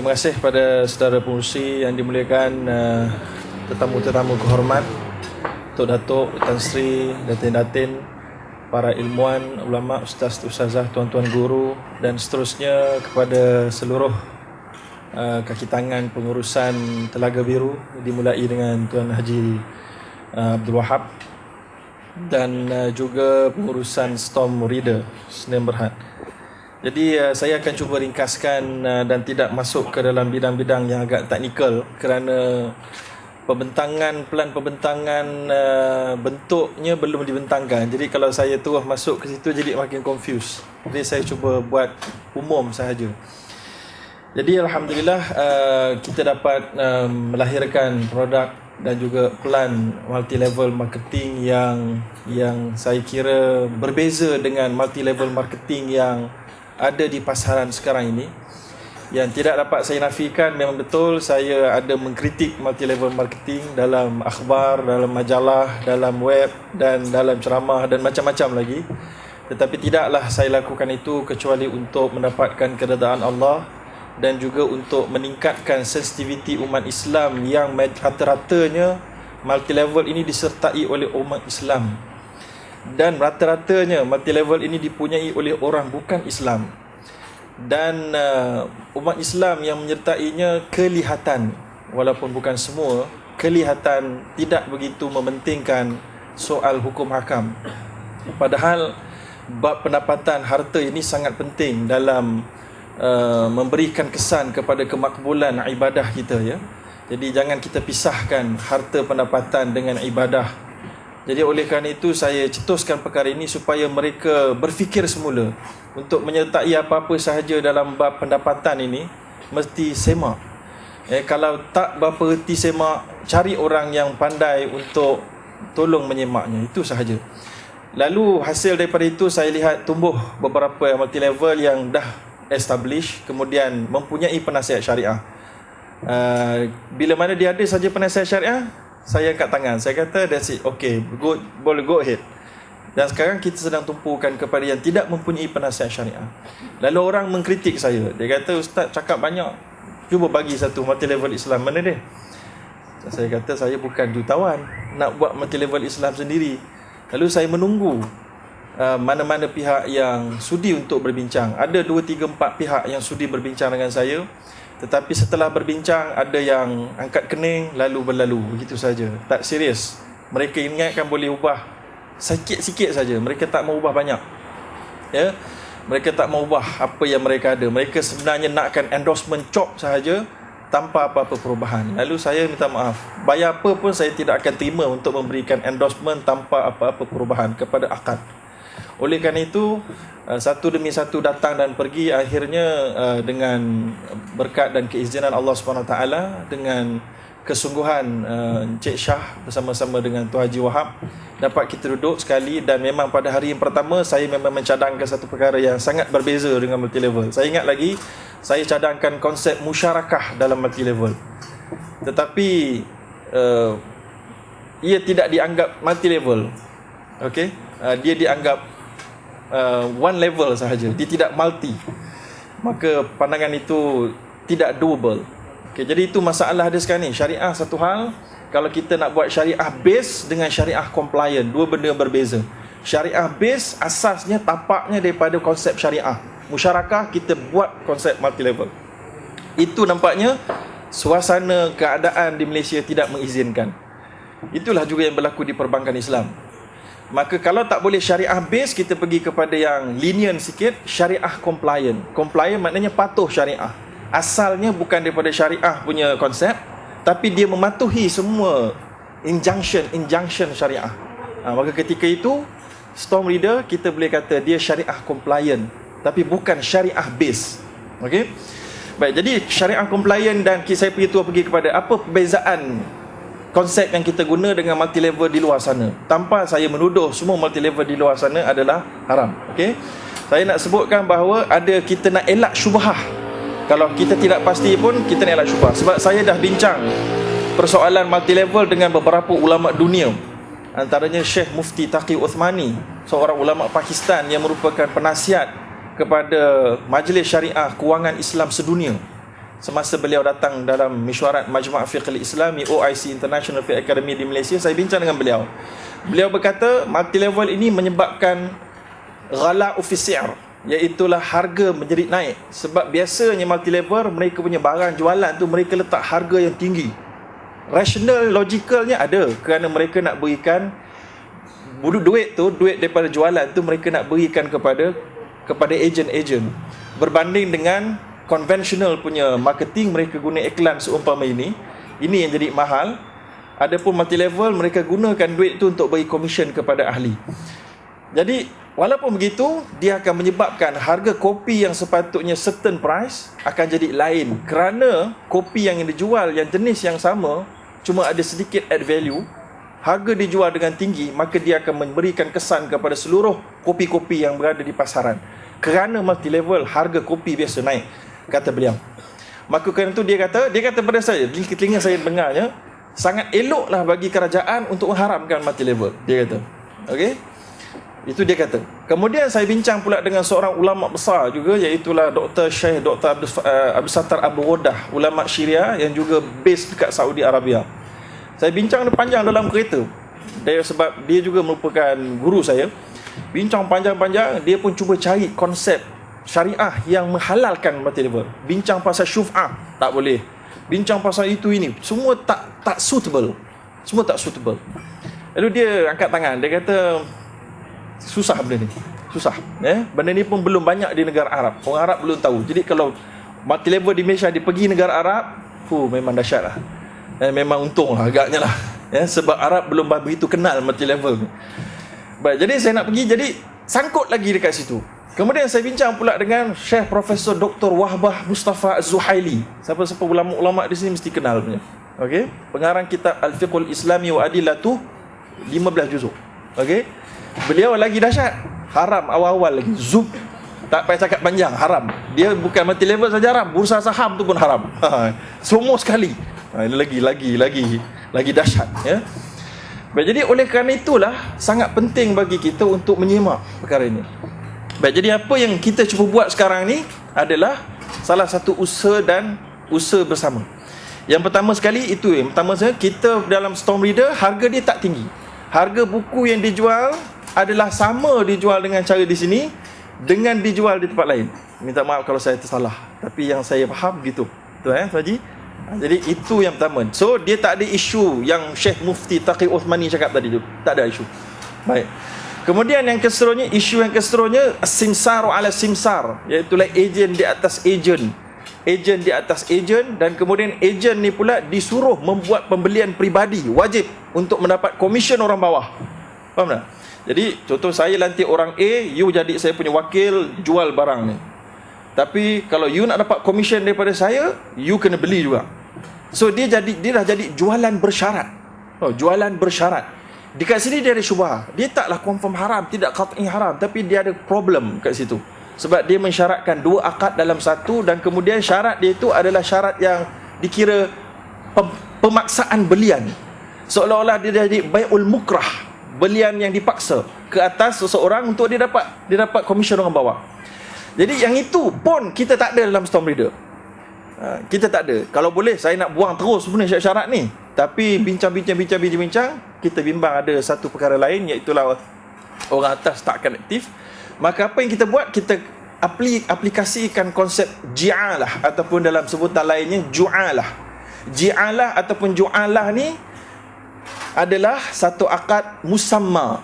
Terima kasih pada saudara pengurusi yang dimuliakan, tetamu-tetamu kehormat, Tok Datuk, Tan Sri, Datin-Datin, para ilmuwan, ulama, ustaz, ustazah, tuan-tuan guru dan seterusnya, kepada seluruh kaki tangan pengurusan Telaga Biru, dimulai dengan Tuan Haji Abdul Wahab, dan juga pengurusan Storm Reader Sdn Bhd. Jadi saya akan cuba ringkaskan dan tidak masuk ke dalam bidang-bidang yang agak teknikal, kerana plan pembentangan bentuknya belum dibentangkan. Jadi kalau saya terus masuk ke situ jadi makin confused. Jadi saya cuba buat umum sahaja. Jadi alhamdulillah kita dapat melahirkan produk dan juga plan multi-level marketing yang saya kira berbeza dengan multi-level marketing yang ada di pasaran sekarang ini. Yang tidak dapat saya nafikan, memang betul saya ada mengkritik multi-level marketing dalam akhbar, dalam majalah, dalam web dan dalam ceramah dan macam-macam lagi. Tetapi tidaklah saya lakukan itu kecuali untuk mendapatkan keredaan Allah dan juga untuk meningkatkan sensitiviti umat Islam yang rata-ratanya multi-level ini disertai oleh umat Islam. Dan rata-ratanya multi-level ini dipunyai oleh orang bukan Islam. Dan umat Islam yang menyertainya kelihatan, walaupun bukan semua, kelihatan tidak begitu mementingkan soal hukum hakam. Padahal bab pendapatan harta ini sangat penting dalam memberikan kesan kepada kemakbulan ibadah kita, ya. Jadi jangan kita pisahkan harta pendapatan dengan ibadah. Jadi oleh kerana itu saya cetuskan perkara ini supaya mereka berfikir semula untuk menyertai apa-apa sahaja dalam bab pendapatan ini mesti semak. Kalau tak berapa reti semak, cari orang yang pandai untuk tolong menyemaknya, itu sahaja. Lalu hasil daripada itu saya lihat tumbuh beberapa multi level yang dah establish, kemudian mempunyai penasihat syariah. Bila mana dia ada saja penasihat syariah, saya angkat tangan, saya kata that's it, okay, boleh go ahead. Dan sekarang kita sedang tumpukan kepada yang tidak mempunyai penasihat syariah. Lalu orang mengkritik saya, dia kata ustaz cakap banyak, cuba bagi satu multi level Islam. Mana dia? Saya kata saya bukan jutawan nak buat multi level Islam sendiri. Lalu saya menunggu mana-mana pihak yang sudi untuk berbincang. Ada 2, 3, 4 pihak yang sudi berbincang dengan saya. Tetapi setelah berbincang, ada yang angkat kening lalu berlalu, begitu saja. Tak serius. Mereka ingatkan boleh ubah sikit-sikit saja. Mereka tak mau ubah banyak. Ya. Mereka tak mau ubah apa yang mereka ada. Mereka sebenarnya nakkan endorsement chop sahaja tanpa apa-apa perubahan. Lalu saya minta maaf. Bayar apa pun saya tidak akan terima untuk memberikan endorsement tanpa apa-apa perubahan kepada akad. Oleh kerana itu, satu demi satu datang dan pergi. Akhirnya dengan berkat dan keizinan Allah SWT, dengan kesungguhan Encik Shah bersama-sama dengan Tuan Haji Wahab, dapat kita duduk sekali. Dan memang pada hari yang pertama saya memang mencadangkan satu perkara yang sangat berbeza dengan multi level. Saya ingat lagi, saya cadangkan konsep musyarakah dalam multi level. Tetapi ia tidak dianggap multi level. Okey, dia dianggap one level sahaja, dia tidak multi. Maka pandangan itu tidak doable. Okay, jadi itu masalah ada sekarang ni. Syariah satu hal, kalau kita nak buat syariah base dengan syariah compliant, dua benda berbeza. Syariah base asasnya tapaknya daripada konsep syariah. Musyarakah kita buat konsep multi level. Itu nampaknya suasana keadaan di Malaysia tidak mengizinkan. Itulah juga yang berlaku di perbankan Islam. Maka kalau tak boleh syariah base, kita pergi kepada yang lenient sikit, syariah compliant. Compliant maknanya patuh syariah. Asalnya bukan daripada syariah punya konsep, tapi dia mematuhi semua injunction syariah. Maka ketika itu, Storm Reader kita boleh kata dia syariah compliant, tapi bukan syariah base. Okey? Baik, jadi syariah compliant dan saya pergi kepada apa perbezaan konsep yang kita guna dengan multi level di luar sana, tanpa saya menuduh semua multi level di luar sana adalah haram. Okey, saya nak sebutkan bahawa kita nak elak syubhah. Kalau kita tidak pasti pun kita nak elak syubhah. Sebab saya dah bincang persoalan multi level dengan beberapa ulama dunia, antaranya Syekh Mufti Taqi Uthmani, seorang ulama Pakistan yang merupakan penasihat kepada Majlis Syariah Kewangan Islam Sedunia. semasa beliau datang dalam mesyuarat Majma' Fiqh Islami OIC International Fiqh Academy di Malaysia. Saya bincang dengan beliau. Beliau berkata multi level ini menyebabkan ghala fi si'r, iaitulah harga menjerit naik. Sebab biasanya multi level mereka punya barang jualan tu mereka letak harga yang tinggi. Rational, logicalnya ada, kerana mereka nak berikan duit daripada jualan tu mereka nak berikan kepada ejen-ejen, berbanding dengan konvensional punya marketing, mereka guna iklan seumpama ini yang jadi mahal. Adapun multi level mereka gunakan duit tu untuk bagi komisen kepada ahli. Jadi walaupun begitu, dia akan menyebabkan harga kopi yang sepatutnya certain price akan jadi lain, kerana kopi yang dijual yang jenis yang sama cuma ada sedikit add value, harga dijual dengan tinggi, maka dia akan memberikan kesan kepada seluruh kopi-kopi yang berada di pasaran. Kerana multi level, harga kopi biasa naik, kata beliau. Maka kerana itu dia kata pada saya, di telinga saya dengarnya, sangat eloklah bagi kerajaan untuk mengharamkan multi level, dia kata. Okey, itu dia kata. Kemudian saya bincang pula dengan seorang ulama besar juga, iaitulah Syekh Dr. Abdul Sattar Abu Rodah, ulama Syria yang juga base dekat Saudi Arabia. Saya bincang panjang dalam kereta, sebab dia juga merupakan guru saya. Bincang panjang-panjang, dia pun cuba cari konsep syariah yang menghalalkan multi level. Bincang pasal syuf'ah, tak boleh. Bincang pasal ini, semua tak suitable. Semua tak suitable. Lalu dia angkat tangan, dia kata susah benda ni. Susah. Benda ni pun belum banyak di negara Arab. Orang Arab belum tahu. Jadi kalau multi level di Malaysia dia pergi negara Arab, memang dahsyat lah. Memang untung lah agaknya lah. Sebab Arab belum begitu kenal multi level ni. Baik, jadi saya nak pergi, jadi sangkut lagi dekat situ. Kemudian saya bincang pula dengan Syekh Profesor Dr. Wahbah Mustafa Az-Zuhaili. Siapa-siapa ulama-ulama di sini mesti kenal punya. Okey, pengarang kitab Al-Fiqhul Islami wa Adillatuh 15 juzuk. Okey. Beliau lagi dahsyat. Haram awal-awal lagi. Zub. Tak payah cakap panjang, haram. Dia bukan multi level saja haram, bursa saham tu pun haram. Semua sekali. Ini lagi dahsyat, ya. Baik, jadi oleh kerana itulah sangat penting bagi kita untuk menyimak perkara ini. Baik, jadi apa yang kita cuba buat sekarang ni adalah salah satu usaha bersama. Yang pertama sekali itu, kita dalam Storm Reader harga dia tak tinggi. Harga buku yang dijual adalah sama dijual dengan cara di sini dengan dijual di tempat lain. Minta maaf kalau saya tersalah, tapi yang saya faham gitu. Betul Tuan Haji? Jadi itu yang pertama. So dia tak ada isu yang Syekh Mufti Taqi Uthmani cakap tadi tu. Tak ada isu. Baik. Kemudian isu yang keseterusnya simsar ala simsar, iaitu ejen di atas ejen. Ejen di atas ejen, dan kemudian ejen ni pula disuruh membuat pembelian peribadi wajib untuk mendapat komisen orang bawah. Faham tak? Jadi contoh saya lantik orang A, you jadi saya punya wakil jual barang ni. Tapi kalau you nak dapat komisen daripada saya, you kena beli juga. So dia dah jadi jualan bersyarat. Jualan bersyarat. Dekat sini dia ada syubhah. Dia taklah confirm haram, tidak qat'i haram, tapi dia ada problem kat situ. Sebab dia mensyaratkan dua akad dalam satu, dan kemudian syarat dia itu adalah syarat yang dikira pemaksaan belian. Seolah-olah dia jadi bai'ul mukrah, belian yang dipaksa ke atas seseorang untuk dia dapat komisen orang bawah. Jadi yang itu pun kita tak ada dalam Storm Reader. Kita tak ada. Kalau boleh saya nak buang terus sebenarnya syarat-syarat ni, tapi bincang, kita bimbang ada satu perkara lain, iaitu orang atas tak akan aktif. Maka apa yang kita buat, kita aplikasikan konsep ji'alah, ataupun dalam sebutan lainnya ju'alah. Ji'alah ataupun ju'alah ni adalah satu akad musamma.